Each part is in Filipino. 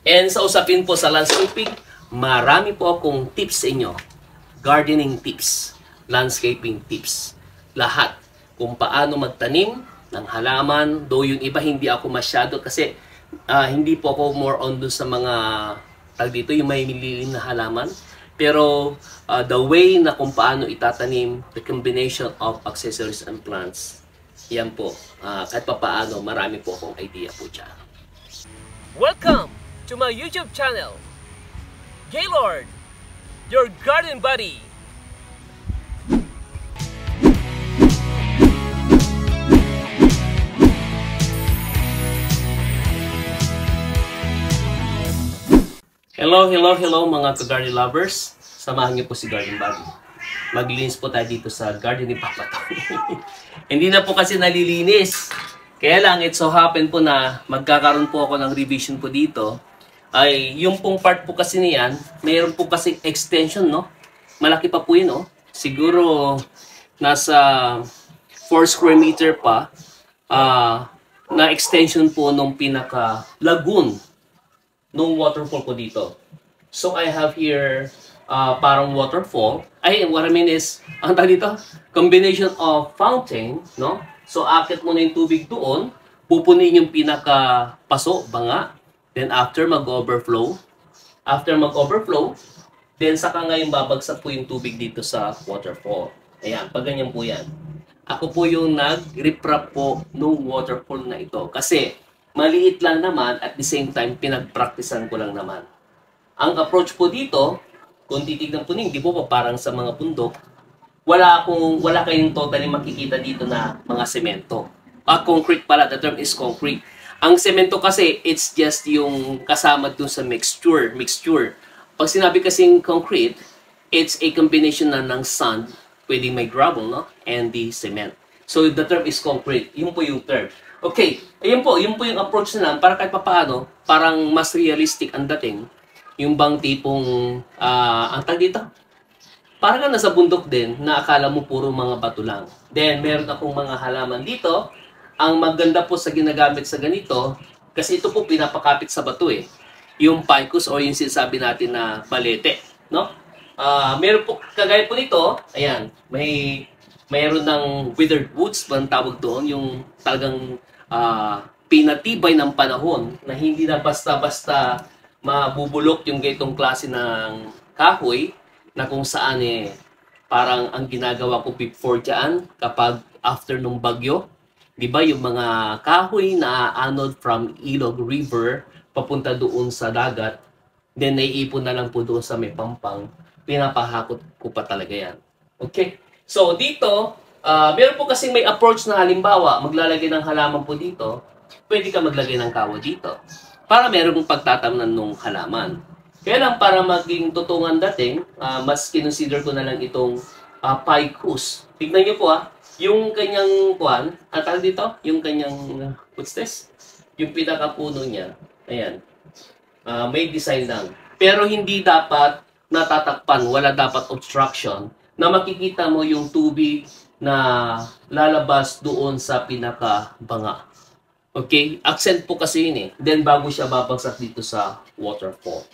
And sa usapin po sa landscaping, marami po akong tips sa inyo. Gardening tips, landscaping tips, lahat. Kung paano magtanim ng halaman, though yung iba hindi ako masyado kasi hindi po ako more on dun sa mga dito, yung may mililim na halaman. Pero the way na kung paano itatanim, the combination of accessories and plants, yan po. Kahit pa paano, marami po akong idea po dyan. Welcome to my YouTube channel, Gaylord, your garden buddy. Hello mga ka-garden lovers. Samahan niyo po si Garden Buddy. Maglinis po tayo dito sa garden ni Papa Tom. Hindi na po kasi nalilinis. Kaya lang, it so happen po na magkakaroon po ako ng revision po dito. Ay, yung pong part po kasi niyan, mayroon po kasi extension, no? Malaki pa po yun, no? Siguro, nasa 4 square meter pa na extension po nung pinaka-lagoon nung waterfall po dito. So, I have here parang waterfall. Ay, what I mean is, ang tawag dito, combination of fountain, no? So, akit mo na yung tubig doon, pupunin yung pinaka-paso, banga, then after mag-overflow. After mag-overflow, then saka ngayon babagsak po yung tubig dito sa waterfall. Ayan, pag ganyan po yan. Ako po yung nag-riprap po nung waterfall na ito. Kasi, maliit lang naman, at the same time, pinag-practicean ko lang naman. Ang approach po dito, kung titignan po hindi po parang sa mga bundok, wala kayong totally makikita dito na mga semento. Concrete pala, the term is concrete. Ang semento kasi, it's just yung kasama dun sa mixture. Pag sinabi kasing concrete, it's a combination na ng sand, pwedeng may gravel, no? And the cement. So, the term is concrete. Yun po yung term. Okay, yun po yung approach na lang, para kahit papaano, parang mas realistic ang dating. Yung bang tipong, ang tag dito? Parang nga nasa bundok din, na akala mo puro mga bato lang. Then, meron akong mga halaman dito. Ang maganda po sa ginagamit sa ganito, kasi ito po pinapakapit sa bato eh. Yung ficus o yung sinasabi natin na balete, no? Meron po, kagaya po nito, ayan, mayroon ng withered woods, bang tawag doon, yung talagang pinatibay ng panahon, na hindi na basta-basta mabubulok yung ganitong klase ng kahoy, na kung saan parang ang ginagawa ko before dyan, kapag after nung bagyo, di ba yung mga kahoy na anod from Ilog River, papunta doon sa dagat, then naiipon na lang po doon sa may pampang, pinapahakot ko pa talaga yan. Okay? So dito, meron po kasing may approach na halimbawa, maglalagay ng halaman po dito, pwede ka maglagay ng kawa dito, para meron pong pagtatamnan ng halaman. Kaya lang para maging totoong dating, mas kinonsider ko na lang itong ficus. Tignan nyo po yung kanyang kuwan, tawag dito, yung kanyang, what's this? Yung pinakapuno niya, ayan, may design lang. Pero hindi dapat natatakpan, wala dapat obstruction, na makikita mo yung tubig na lalabas doon sa pinakabanga. Okay? Accent po kasi yun eh. Then bago siya babagsak dito sa waterfall.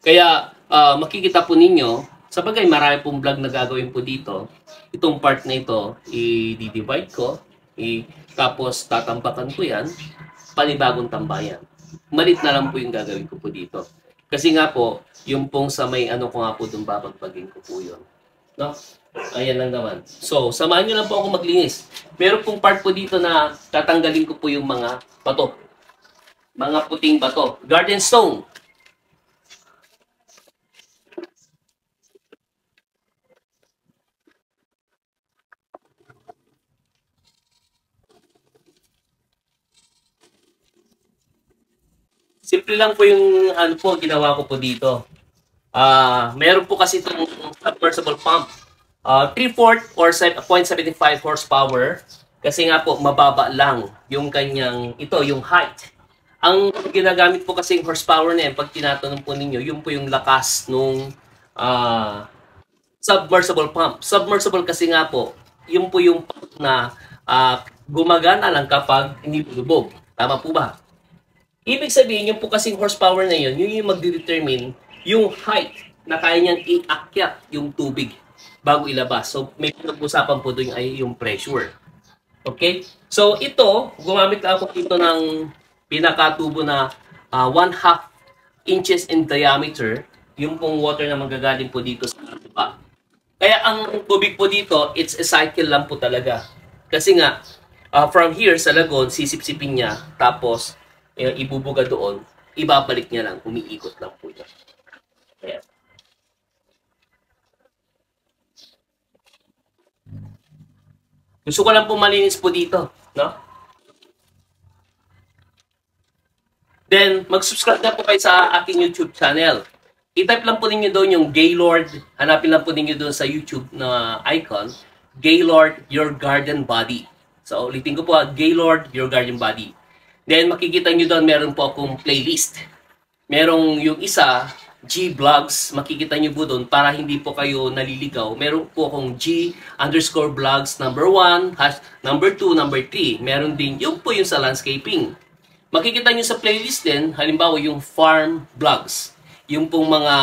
Kaya makikita po ninyo, sa bagay marami pong vlog na gagawin po dito. Itong part na ito, i-divide ko, tapos tatampakan ko yan, panibagong tambayan. Malit na lang po yung gagawin ko po dito. Kasi nga po, yung pong sa may ano ko nga po doon babagbagin ko po yun. No? Ayan lang naman. So, samahan nyo lang po ako maglinis. Meron pong part po dito na tatanggalin ko po yung mga bato. Mga puting bato. Garden stone. Simple lang po yung ano po, ginawa ko po dito. Meron po kasi itong submersible pump. 3/4 or 0.75 horsepower. Kasi nga po, mababa lang yung kanyang, ito, yung height. Ang ginagamit po kasi yung horsepower na yan, pag tinatanong po ninyo, yun po yung lakas nung submersible pump. Submersible kasi nga po, yun po yung pump na gumagana lang kapag inilubog. Tama po ba? Ibig sabihin, yung po kasing horsepower na yun, yun yung magdedetermine yung height na kaya niyang iakyat yung tubig bago ilabas. So, may pinag-usapan po doon ay yung pressure. Okay? So, ito, gumamit ako dito ng pinakatubo na 1/2 inches in diameter, yung pong water na manggagaling po dito sa lupa. Kaya ang tubig po dito, it's a cycle lang po talaga. Kasi nga, from here sa lagon, sisipsipin niya, tapos ibubuga doon, ibabalik niya lang, umiikot lang po niya. Kaya. Gusto ko lang po malinis po dito, no? Then, mag-subscribe na po kayo sa aking YouTube channel. I-type lang po ninyo doon yung Gaylord. Hanapin lang po ninyo doon sa YouTube na icon. Gaylord, Your Garden Body. So, ulitin ko po, Gaylord, Your Garden Body. Then, makikita nyo doon, meron po akong playlist. Merong yung isa, G-Vlogs. Makikita nyo po doon para hindi po kayo naliligaw. Meron po akong G_vlogs number 1, number 2, number 3. Meron din yung po yung sa landscaping. Makikita nyo sa playlist din, halimbawa yung farm vlogs. Yung pong mga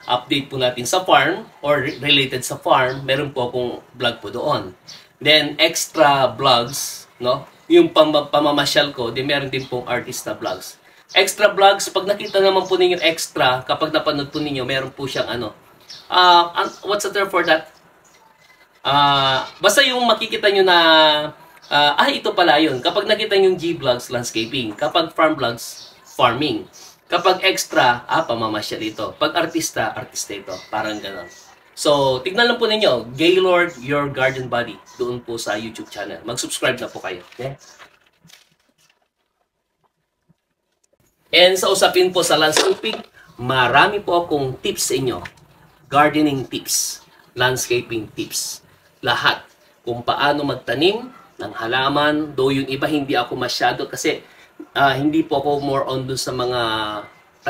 update po natin sa farm or related sa farm, meron po akong vlog po doon. Then, extra vlogs, no? Yung pamamasyal ko, din meron din pong artista vlogs. Extra vlogs, pag nakita naman po ninyo extra, kapag napanood po ninyo, meron po siyang ano, what's the term for that? Basta yung makikita nyo na ito pala yun. Kapag nakita yung G-Vlogs, landscaping. Kapag farm vlogs, farming. Kapag extra, pamamasyal ito. Pag artista, artista ito. Parang gano'n. So, tignan lang po ninyo, Gaylord, Your Garden Body. Doon po sa YouTube channel. Mag-subscribe na po kayo. Okay? And sa usapin po sa landscaping, marami po akong tips sa inyo. Gardening tips, landscaping tips. Lahat. Kung paano magtanim ng halaman, though yung iba hindi ako masyado kasi hindi po ako more on dun sa mga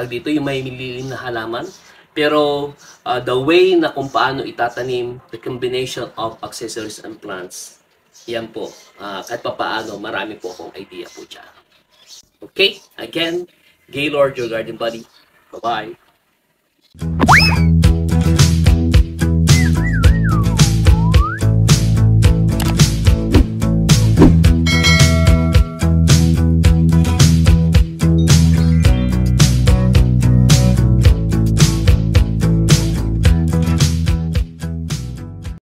dito yung may mililim na halaman. Pero the way na kung paano itatanim, the combination of accessories and plants, yan po. Kahit pa paano, marami po akong idea po dyan. Okay? Again, Gaylord, Your Garden Buddy. Bye-bye.